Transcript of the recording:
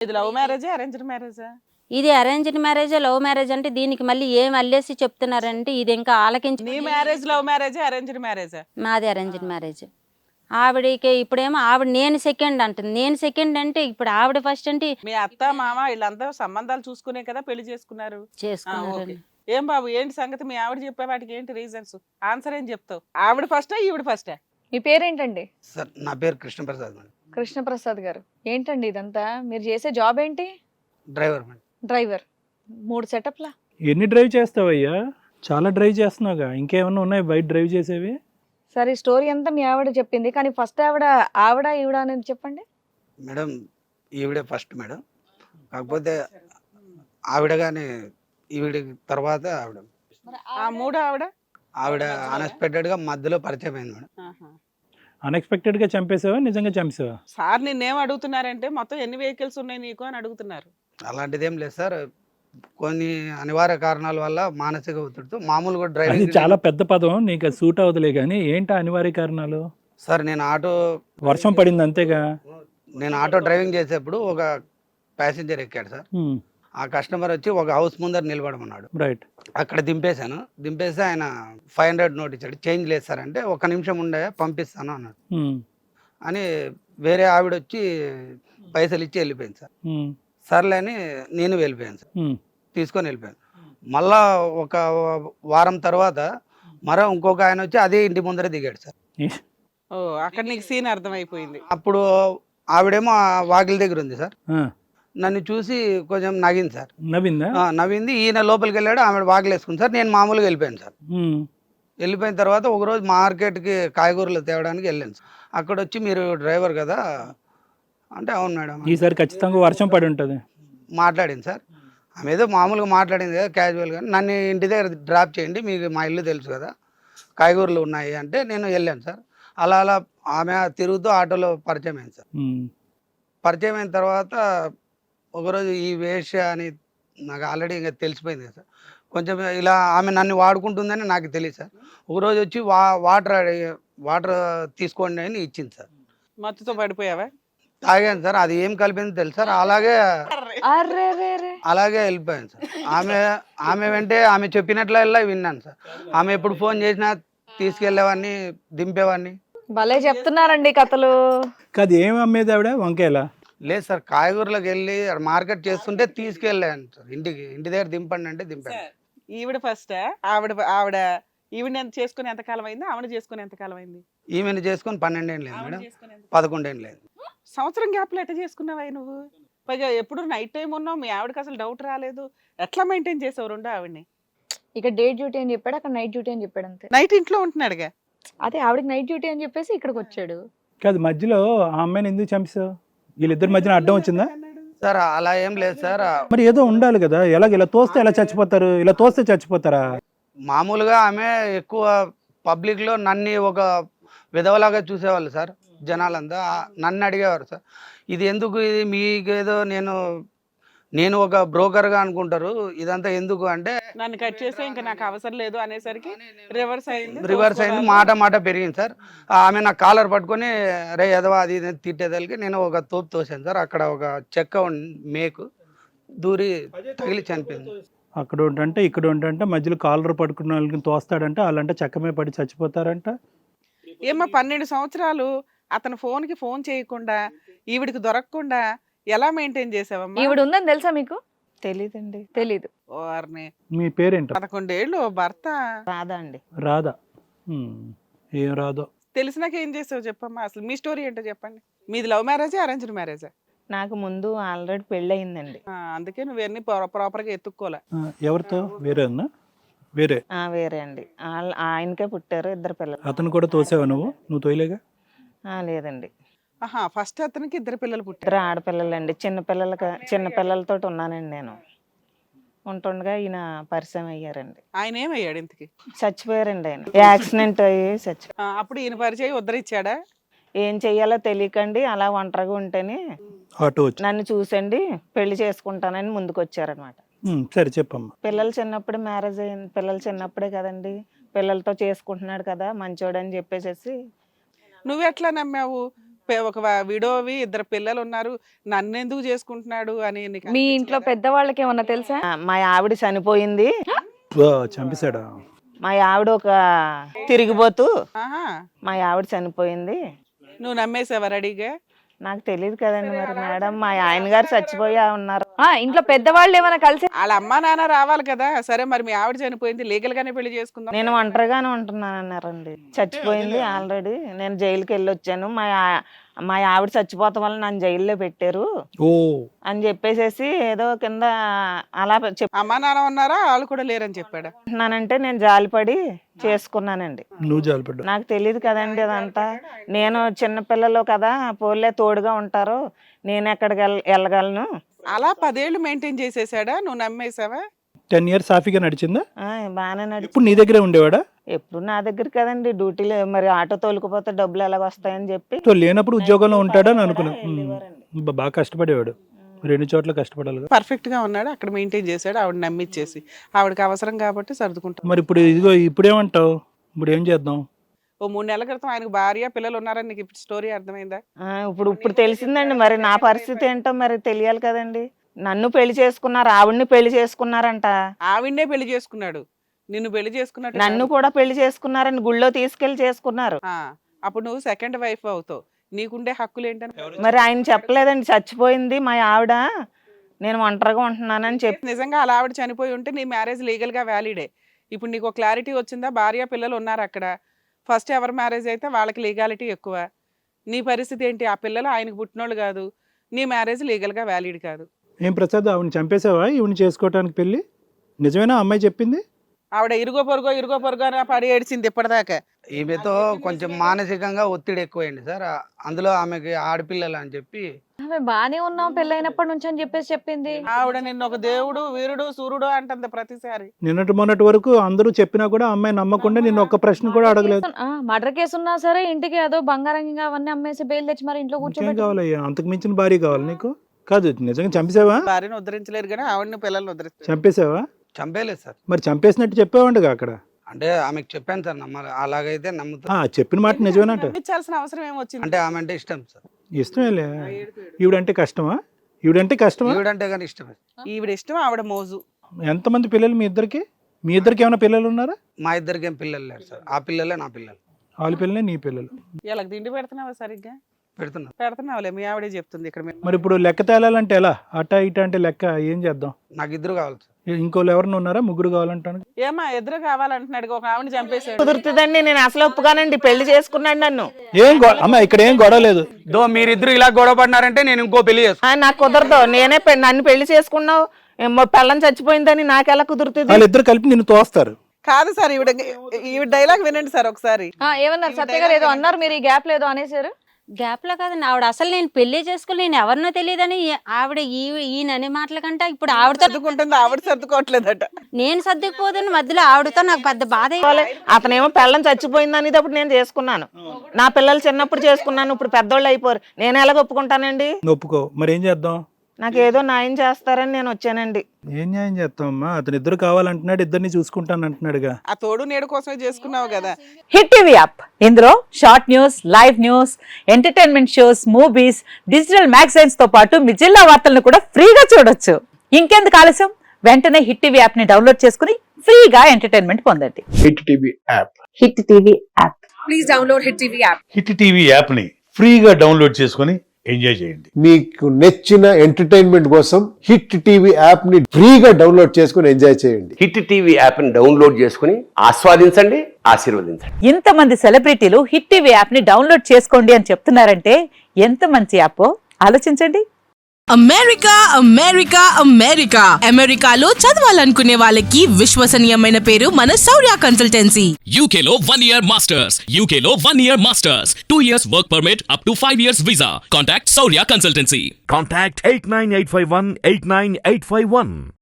ఇది లవ్ మ్యారేజా అరేంజ్డ్ మ్యారేజా? ఇది అరేంజ్డ్ మ్యారేజ్, లవ్ మ్యారేజ్ అంటే దీనికి మళ్ళీ ఏం అల్లేసి చెప్తున్నారంటే ఇది ఇంకా ఆలకించి. నీ మ్యారేజ్ లవ్ మ్యారేజా అరేంజ్డ్ మ్యారేజా? మాది అరేంజ్డ్ మ్యారేజ్. ఆవిడకి ఇప్పుడేమో ఆవిడ నేను సెకండ్ అంటుంది. నేను సెకండ్ అంటే ఇప్పుడు ఆవిడ ఫస్ట్ అంటే మీ అత్త మామ వీళ్ళంతా సంబంధాలు చూసుకునే కదా పెళ్లి చేసుకున్నారు. ఓకే. చేసుకున్నారండి. ఏం బాబు ఏంటి సంగతి? మీ ఆవిడ చెప్పే వాటికి ఏంటి రీజన్స్? ఆన్సర్ ఏం చెప్తావు? ఆవిడ ఫస్టా ఈవిడ ఫస్టా? మీ పేరేంటండి? సార్ నా పేరు కృష్ణప్రసాద్ మేడం. కృష్ణప్రసాద్ గారు. ఏంటండి ఇదంతా? మీరు చేసే జాబ్ ఏంటి? Driver madam. డ్రైవర్. 3 సెటప్లా? ఎన్ని డ్రైవ్ చేస్తావయ్యా? చాలా డ్రైవ్ చేస్తున్నావుగా, ఇంకేమన్నా ఉన్నాయి బయట డ్రైవ్ చేసేవి? సరే, స్టోరీ అంతా మీ ఆవిడ చెప్పింది, కానీ ఫస్ట్ ఆవిడ ఈవిడ అనేది చెప్పండి. మేడం ఈవిడే ఫస్ట్ మేడం, కాకపోతే ఆవిడ కానీ ఈవిడ తర్వాత ఆవిడ ఆ మూడు ఆవిడ అన్ఎక్స్పెక్టెడ్గా మధ్యలో పరిచయం అయింది మేడం. అన్ఎక్స్పెక్టెడ్గా చంపేసావా, నిజంగా చంపేసావా? సార్ నిన్నేం అడుగుతున్నారంటే మొత్తం ఎన్ని వెహికల్స్ ఉన్నాయి నీకు అని అడుగుతున్నారు. అలాంటిది ఏం లేదు సార్, కొన్ని అనివార్య కారణాల వల్ల మానసిక ఒత్తిడితో మామూలుగా అది డ్రైవింగ్. చాలా పెద్ద పదం, నీకు అది సూట్ అవుతలే. కానీ ఏంటి అనివార్య కారణాలు? సార్ నేను వర్షం పడింది అంతేగా. ఆటో డ్రైవింగ్ చేసేప్పుడు ఒక ప్యాసింజర్ ఎక్కాడు సార్. ఆ కస్టమర్ వచ్చి ఒక హౌస్ ముందర నిలబడమన్నాడు. రైట్. అక్కడ దింపేశాను. దింపేసి ఆయన 500 నోట్ ఇచ్చాడు. చేంజ్ లేదు సార్ అంటే, ఒక్క నిమిషం ఉండే పంపిస్తాను అన్నాడు. అని వేరే ఆవిడ వచ్చి పైసలు ఇచ్చి వెళ్ళిపోయింది సార్. సర్లే అని నేను వెళ్ళిపోయాను సార్, తీసుకొని వెళ్ళిపోయాను. మళ్ళా ఒక వారం తర్వాత ఇంకొక ఆయన వచ్చి అదే ఇంటి ముందర దిగాడు సార్. ఓ అక్కడ నీకు సీన్ అర్థమైపోయింది. అప్పుడు ఆవిడేమో వాకిలి దగ్గర ఉంది సార్. నన్ను చూసి కొంచెం నవ్వింది సార్. నవ్వింది. ఈయన లోపలికి వెళ్ళాడు, ఆమె వాకిలి వేసుకుంది సార్. నేను మామూలుగా వెళ్ళిపోయాను సార్. వెళ్ళిపోయిన తర్వాత ఒకరోజు మార్కెట్కి కాయగూరలు తేవడానికి వెళ్ళాను సార్. అక్కడ వచ్చి మీరు డ్రైవర్ కదా అంటే, అవును మేడం. ఈసారి ఖచ్చితంగా వర్షం పడి ఉంటుంది. మాట్లాడింది సార్. ఆమె ఏదో మామూలుగా మాట్లాడింది కదా క్యాజువల్గా. నన్ను ఇంటి దగ్గర డ్రాప్ చేయండి, మీకు మా ఇల్లు తెలుసు కదా, కాయగూరలు ఉన్నాయి అంటే నేను వెళ్ళాను సార్. అలా ఆమె తిరుగుతూ ఆటోలో పరిచయం అయింది సార్. పరిచయం అయిన తర్వాత ఒకరోజు ఈ వేష్య అని నాకు ఆల్రెడీ ఇంకా తెలిసిపోయింది కదా సార్. కొంచెం ఇలా ఆమె నన్ను వాడుకుంటుందని నాకు తెలియదు సార్. ఒకరోజు వచ్చి వాటర్ తీసుకోండి అని ఇచ్చింది సార్. మత్తుతో పడిపోయావా? తాగాను సార్. అది ఏం కలిపింది తెలుసు సార్. అలాగే వెళ్ళిపోయాను సార్. ఆమె వెంటే ఆమె చెప్పినట్లల్లా విన్నాను సార్. ఆమె ఎప్పుడు ఫోన్ చేసినా తీసుకెళ్లేవాడిని, దింపేవాడిని. భలే చెప్తున్నారండి కథలు. కాదు, ఏమి అమ్మేది ఆవిడ? వంకాయలా? లేదు సార్, కాయగూరలకు వెళ్ళి మార్కెట్ చేస్తుంటే తీసుకెళ్ళాను సార్. ఇంటి దగ్గర దింపండి అంటే దింపాను. ఈవిడ ఫస్ట్ ఈవిడ చేసుకుని ఎంతకాలం అయింది? ఆవిడ చేసుకుని ఎంతకాలం అయింది? ఈమెను చేసుకొని 12 ఏళ్ళు లేదు మేడం, 11 ఏళ్ళు లేదు. సంవత్సరం గ్యాప్లో ఎట్లా చేసుకున్నావా నువ్వు? పైగా ఎప్పుడు నైట్ టైం ఉన్నావు, మీ ఆవిడకి అసలు డౌట్ రాలేదు. ఎట్లా మెయింటైన్ చేసావు రెండు ఆవిడని? ఇక డే డ్యూటీ అని చెప్పాడు, అక్కడ నైట్ డ్యూటీ అని చెప్పాడు అంతే. నైట్ ఇంట్లో ఉంటున్నాడుగా. అదే ఆవిడకి నైట్ డ్యూటీ అని చెప్పేసి ఇక్కడికి వచ్చాడు. కాదు, మధ్యలో ఆ అమ్మాయిని ఎందుకు చంపేసావు? వీళ్ళిద్దరి మధ్యన అడ్డం వచ్చిందా? సార్ అలా ఏం లేదు సార్. మరి ఏదో ఉండాలి కదా. ఇలా తోస్తే ఎలా చచ్చిపోతారు? ఇలా తోస్తే చచ్చిపోతారా? మామూలుగా ఆమె ఎక్కువ పబ్లిక్లో నన్ను ఒక విధవలాగా చూసేవాళ్ళు సార్. జనాలంతా నన్ను అడిగేవారు సార్, ఇది ఎందుకు, ఇది మీకేదో నేను ఒక బ్రోకర్గా అనుకుంటారు, ఇదంతా ఎందుకు అంటే, నన్ను కట్ చేస్తే ఇంకా నాకు అవసరం లేదు అనేసరికి రివర్స్ అయింది. మాట పెరిగింది సార్. ఆమె నా కాలర్ పట్టుకొని రే ఎదవా అది ఇది తిట్టేదానికి నేను ఒక తోపు తోసాను సార్. అక్కడ ఒక చెక్క మేకు దూరి తగిలి చనిపోయింది. అక్కడ ఉంటే ఇక్కడ ఉంటే మధ్యలో కాలర్ పట్టుకున్న వాళ్ళకి తోస్తాడంట, వాళ్ళంటే చెక్కమే పడి చచ్చిపోతారంట. ఏమో 12 సంవత్సరాలు అతను ఫోన్ చేయకుండా ఈవిడికి దొరకకుండా ఎలా మెయింటైన్ చేసావమ్మా? ఈవిడ ఉందని తెలుసా మీకు? తెలీదండి. తెలీదు. మీ పేరేంట? 11 ఏళ్ళు భర్త. రాదా అండి? రాదా? ఏం రాదో. తెలిసినాక ఏం చేసావు చెప్పమ్మా? అసలు మీ స్టోరీ ఏంటో చెప్పండి. మీది లవ్ మ్యారేజా అరేంజ్డ్ మ్యారేజా? నాకు ముందు ఆల్రెడీ పెళ్ళయిందండి. అందుకే నువ్వన్నీ ప్రాపర్గా ఎత్తుక్కోలే. ఎవరితో? వేరే వేరే అండి. ఆయనకే పుట్టారు 2 పిల్లలు. అతను కూడా తోసావా? నువ్వు తోయలేగా? లేదండి. ఫస్ట్ అతనికి 2 పిల్లలు పుట్టారు. 2 ఆడపిల్లలండి. చిన్న పిల్లలతో ఉన్నానండి నేను. ఉంటుండగా ఈయన పరిచయం అయ్యారండి. ఆయన ఏమయ్యాడు ఇంతకి? చచ్చిపోయారండి. ఆయన యాక్సిడెంట్ అయ్యి చచ్చిపోయారు. అప్పుడు ఈయన పరిచయం ఉద్ధరించాడా? ఏం చెయ్యాలో తెలియకండి, అలా ఒంటరిగా ఉంటేనే నన్ను చూసండి పెళ్లి చేసుకుంటానని ముందుకు వచ్చారనమాట. సరే చెప్పమ్మా. పిల్లలు చిన్నప్పుడే మ్యారేజ్ అయింది. పిల్లలు చిన్నప్పుడే కదండి, పిల్లలతో చేసుకుంటున్నాడు కదా మంచోడని చెప్పేసి. నువ్వెట్లా నమ్మావు? ఒక విడోవి 2 పిల్లలు ఉన్నారు, నన్నెందుకు చేసుకుంటున్నాడు అని నీకు మీ ఇంట్లో పెద్దవాళ్ళకి ఏమన్నా తెలుసా? మా ఆవిడ చనిపోయింది. చంపేశాడా? మా ఆవిడ ఒక తిరిగిపోతూ ఆహా, మా ఆవిడ చనిపోయింది. నువ్వు నమ్మేసావా రెడీగా? నాకు తెలియదు కదండి మరి మేడం, మా ఆయన గారు చచ్చిపోయా ఉన్నారు. ఇంట్లో పెద్దవాళ్ళు ఏమైనా కలిసి వాళ్ళ అమ్మా నాన్న రావాలి కదా. సరే మరి మీ ఆవిడ చనిపోయింది, లీగల్ గానే పెళ్లి చేసుకుందాం. నేను ఒంటరిగానే ఉంటున్నాను అన్నారండి. చచ్చిపోయింది ఆల్రెడీ. నేను జైలుకి వెళ్ళి వచ్చాను. మా ఆవిడ చచ్చిపోతాం వల్ల నన్ను జైల్లో పెట్టారు ఓ అని చెప్పేసేసి ఏదో కింద అలా అమ్మా నాన్న ఉన్నారా, వాళ్ళు కూడా లేరని చెప్పాడా? చెప్తున్నానంటే నేను జాలిపడి చేసుకున్నానండి. నువ్వు జాలిపడ్డా? నాకు తెలియదు కదండి అదంతా. నేను చిన్నపిల్లలు కదా, పోలే తోడుగా ఉంటారు, నేను ఎక్కడికి వెళ్ళగలను. అలా 10 ఏళ్ళు మెయింటైన్ చేసేసాడా? నువ్వు నమ్మేసావా? 10 years సాఫీగా నడిచిందా? బాగానే నడిచి. ఇప్పుడు నీ దగ్గరే ఉండేవాడా? ఎప్పుడు నా దగ్గర కదండి, డ్యూటీలో మరి ఆటో తోలుకుపోతే డబ్బులు ఎలాగ వస్తాయని చెప్పి. లేనప్పుడు ఉద్యోగంలో ఉంటాడని అనుకున్నా. బాగా కష్టపడేవాడు, 2 చోట్ల కష్టపడాలి కదా. పర్ఫెక్ట్ గా ఉన్నాడు, అక్కడ మెయింటైన్ చేశాడు, ఆవిడ నమ్మిచ్చేసి. ఆవిడకి అవసరం కాబట్టి సర్దుకుంటాం. మరి ఇప్పుడు ఇదిగో ఇప్పుడేమంటావు? ఇప్పుడు ఏం చేద్దాం? ఓ 3 నెలల క్రితం ఆయనకు భార్య పిల్లలు ఉన్నారని నీకు ఇప్పుడు స్టోరీ అర్థమైందా? ఇప్పుడు తెలిసిందండి. మరి నా పరిస్థితి ఏంటో మరి తెలియాలి కదండి. నన్ను పెళ్లి చేసుకున్నారు, ఆవిడ్ని పెళ్లి చేసుకున్నారంట. ఆవిడనే పెళ్లి చేసుకున్నాడు, నిన్ను పెళ్లి చేసుకున్నట్టు నన్ను కూడా పెళ్లి చేసుకున్నారని గుళ్ళో తీసుకెళ్లి చేసుకున్నారు. అప్పుడు నువ్వు సెకండ్ వైఫ్ అవుతావు, నీకుండే హక్కులు ఏంటని మరి ఆయన చెప్పలేదండి, చచ్చిపోయింది మా ఆవిడ, నేను ఒంటరిగా ఉంటున్నానని చెప్పి. నిజంగా అలా ఆవిడ చనిపోయి ఉంటే నీ మ్యారేజ్ లీగల్ గా వ్యాలిడే. ఇప్పుడు నీకు క్లారిటీ వచ్చిందా? భార్య పిల్లలు ఉన్నారు అక్కడ. ఫస్ట్ ఎవరి మ్యారేజ్ అయితే వాళ్ళకి లీగాలిటీ ఎక్కువ. నీ పరిస్థితి ఏంటి? ఆ పిల్లలు ఆయనకు పుట్టినోళ్ళు కాదు, నీ మ్యారేజ్ లీగల్ గా వ్యాలిడ్ కాదు. ఏం ప్రసాద్, ఆవిడని చంపేసావా ఈవిని చేసుకోవటానికి పెళ్లి? నిజమేనా అమ్మాయి చెప్పింది? ఆవిడ ఇరుగో పొరుగో అని పడి ఏడ్చింది ఇప్పటిదాకా. ఈమెతో కొంచెం మానసికంగా ఒత్తిడి ఎక్కువైంది సార్. అందులో ఆమెకి ఆడపిల్లలు అని చెప్పి ఆమె బానే ఉన్నాం పెళ్ళైనప్పటి నుంచి అని చెప్పేసి చెప్పింది. ఆవిడ నిన్ను ఒక దేవుడు, వీరుడు, సూర్యుడు అంటుంది ప్రతిసారి. నిన్నటి మొన్నటి వరకు అందరూ చెప్పినా కూడా అమ్మాయి నమ్మకుండా నిన్ను ఒక్క ప్రశ్న కూడా అడగలేదు. మర్డర్ కేసు ఉన్నా సరే ఇంటికి ఏదో బంగారం అవన్నీ అమ్మేసి బెయిల్ తెచ్చి మరి ఇంట్లో ఏం కూర్చోబెట్టి. కావాలయ్యా? అంతకు మించిన భార్య కావాలి నీకు? కాదు, నిజంగా చంపేసావా? భార్యను ఉద్ధరించలేరు కానీ ఆవిడని పిల్లల్ని ఉద్ధరిస్తారు. చంపేసావా? చంపేలేదు సార్. మరి చంపేసినట్టు చెప్పేవాడుగా అక్కడ. అంటే ఆమెకు చెప్పాను సార్, నమ్మాలి, అలాగైతే నమ్ముతా. చెప్పిన మాట నిజమేనంట. నమ్మించాల్సిన అవసరం ఏమొచ్చింది? అంటే ఆమె అంటే ఇష్టం సార్. ఇష్టమేలే. ఈవిడంటే కష్టమా? ఈవిడంటే కష్టమా? ఈవిడంటే కానీ ఇష్టమే. ఈవిడ ఇష్టం, ఆవిడ మోజు. ఎంతమంది పిల్లలు మీ ఇద్దరికి? మీ ఇద్దరికి ఏమైనా పిల్లలు ఉన్నారా? మా ఇద్దరికి ఏం పిల్లలు లేరు సార్. ఆ పిల్లలే నా పిల్లలు. వాళ్ళ పిల్లలే నీ పిల్లలు. ఇలా తిండి పెడుతున్నావా? సరిగ్గా పెడుతున్నావులే, మీ ఆవిడే చెప్తుంది ఇక్కడ. మరి ఇప్పుడు లెక్క తేలాలంటే ఎలా? అటా ఇటా అంటే లెక్క ఏం చేద్దాం? నాకు 2 కావాలి సార్. ఇంకోళ్ళు ఎవరిని ఉన్నారా? 3 కావాలంటాను. ఏమా 2 కావాలంటున్నాడు, ఒక ఆవిడ చంపేశాడు. కుదురుతుందండి, నేను అసలు ఒప్పుగానండి. పెళ్లి చేసుకున్నాడు నన్ను. అమ్మా ఇక్కడ ఏం గొడవ లేదు. మీరిద్దరు ఇలా గొడవ పడినారంటే నేను ఇంకో పెళ్లి చేసుకుంటా. నాకు కుదరదు. నేనే నన్ను పెళ్లి చేసుకున్నావు, పెళ్ళం చచ్చిపోయిందని నాకెలా కుదురుతుంది? వాళ్ళిద్దరు కలిపి నిన్ను తోస్తారు. కాదు సార్, ఈవిడ డైలాగ్ వినండి సార్ ఒకసారి. ఏమన్నారు సత్య గారు? ఏదో అన్నారు మీరు, ఈ గ్యాప్ లేదో అనేసారు. గ్యాప్ లో కాదండి, ఆవిడ అసలు నేను పెళ్లి చేసుకుని నేను ఎవరినో తెలియదని ఆవిడ ఈయననే మాటల కంటే ఇప్పుడు ఆవిడతో సర్దుకుంటుంది, ఆవిడ సర్దుకోవట్లేదట. నేను సర్దుకుపోదని మధ్యలో ఆవిడతో నాకు పెద్ద బాధ. అతనేమో పెళ్ళం చచ్చిపోయింది అనేది అప్పుడు నేను చేసుకున్నాను. నా పిల్లలు చిన్నప్పుడు చేసుకున్నాను, ఇప్పుడు పెద్దోళ్ళు అయిపోరు. నేను ఎలా ఒప్పుకుంటానండి? ఒప్పుకో. మరి ఏం చేద్దాం? నాకు ఏదో న్యాయం చేస్తారని నేను వచ్చానండి. ఏం న్యాయం చేస్తామమ్మా? అతను 2 కావాలంటున్నాడు, 2 చూసుకుంటాను అంటున్నాడుగా. ఆ తోడు నేడు కోసమే చేసుకున్నావు కదా. హిట్ టీవీ యాప్, ఇందులో short news, live news, entertainment shows, movies, digital magazines తో పాటు మీ జిల్లా వార్తలను కూడా ఫ్రీగా చూడొచ్చు. ఇంకెందుకు ఆలస్యం? వెంటనే హిట్ టీవీ యాప్ ని డౌన్లోడ్ చేసుకుని ఫ్రీగా ఎంటర్టైన్మెంట్ పొందండి. Hit TV app. Hit TV app. Please download hit TV app. Hit TV app ని ఫ్రీగా డౌన్లోడ్ చేసుకుని ఎంజాయ్ చేయండి. మీకు నచ్చిన ఎంటర్టైన్మెంట్ కోసం హిట్ టీవీ యాప్ ని ఫ్రీగా డౌన్లోడ్ చేసుకుని ఎంజాయ్ చేయండి. హిట్ టీవీ యాప్ ని డౌన్లోడ్ చేసుకుని ఆస్వాదించండి, ఆశీర్వదించండి. ఇంతమంది సెలబ్రిటీలు హిట్ టీవీ యాప్ ని డౌన్లోడ్ చేసుకోండి అని చెప్తున్నారంటే ఎంత మంచి యాప్ ఆలోచించండి. అమెరికా అమెరికా అమెరికా అమెరికాలో చదవాలనుకునే వాళ్ళకి విశ్వసనీయమైన పేరు మన శౌర్య కన్సల్టెన్సీ. UK లో 1 year masters. UK లో 1 year masters. 2 years work permit up to 5 years visa. Contact Saurya Consultancy. Contact 89851 89851.